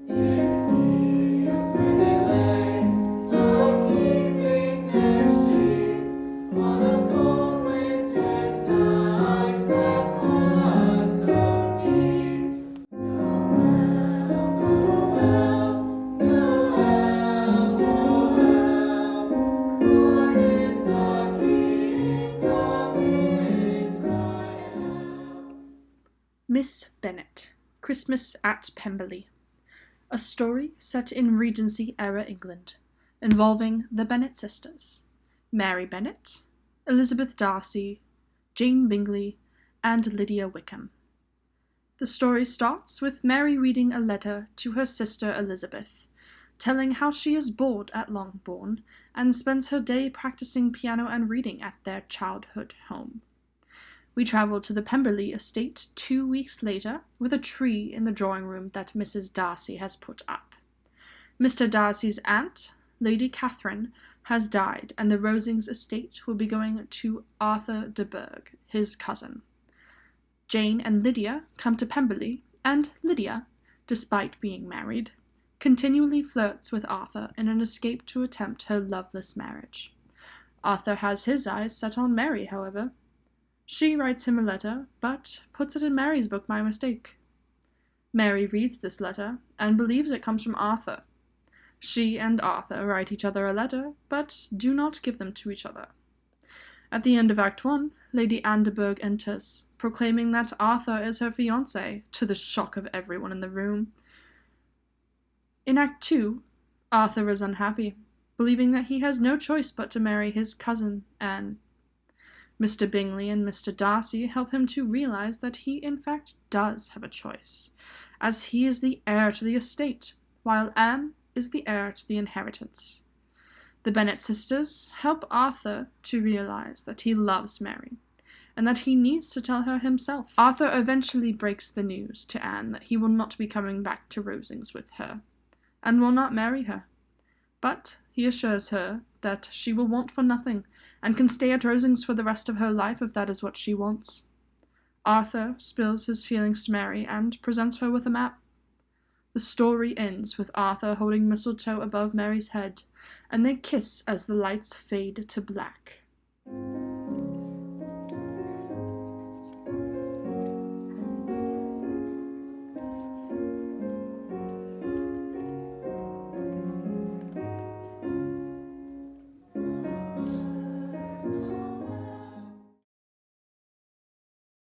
In fields where they lay, all keeping their sheep, on a cold winter's night that was so deep. Noel, Noel, Noel, Noel, born is the King of Israel. Miss Bennet, Christmas at Pemberley. A story set in Regency-era England, involving the Bennet sisters, Mary Bennet, Elizabeth Darcy, Jane Bingley, and Lydia Wickham. The story starts with Mary reading a letter to her sister Elizabeth, telling how she is bored at Longbourn and spends her day practicing piano and reading at their childhood home. We travel to the Pemberley estate 2 weeks later with a tree in the drawing room that Mrs. Darcy has put up. Mr. Darcy's aunt, Lady Catherine, has died, and the Rosings estate will be going to Arthur de Burgh, his cousin. Jane and Lydia come to Pemberley, and Lydia, despite being married, continually flirts with Arthur in an escape to attempt her loveless marriage. Arthur has his eyes set on Mary, however. She writes him a letter, but puts it in Mary's book by mistake. Mary reads this letter and believes it comes from Arthur. She and Arthur write each other a letter, but do not give them to each other. At the end of Act 1, Lady Anne de Bourgh enters, proclaiming that Arthur is her fiancé, to the shock of everyone in the room. In Act 2, Arthur is unhappy, believing that he has no choice but to marry his cousin, Anne. Mr. Bingley and Mr. Darcy help him to realize that he in fact does have a choice, as he is the heir to the estate, while Anne is the heir to the inheritance. The Bennet sisters help Arthur to realize that he loves Mary, and that he needs to tell her himself. Arthur eventually breaks the news to Anne that he will not be coming back to Rosings with her, and will not marry her. But he assures her that she will want for nothing, and can stay at Rosings for the rest of her life if that is what she wants. Arthur spills his feelings to Mary and presents her with a map. The story ends with Arthur holding mistletoe above Mary's head, and they kiss as the lights fade to black.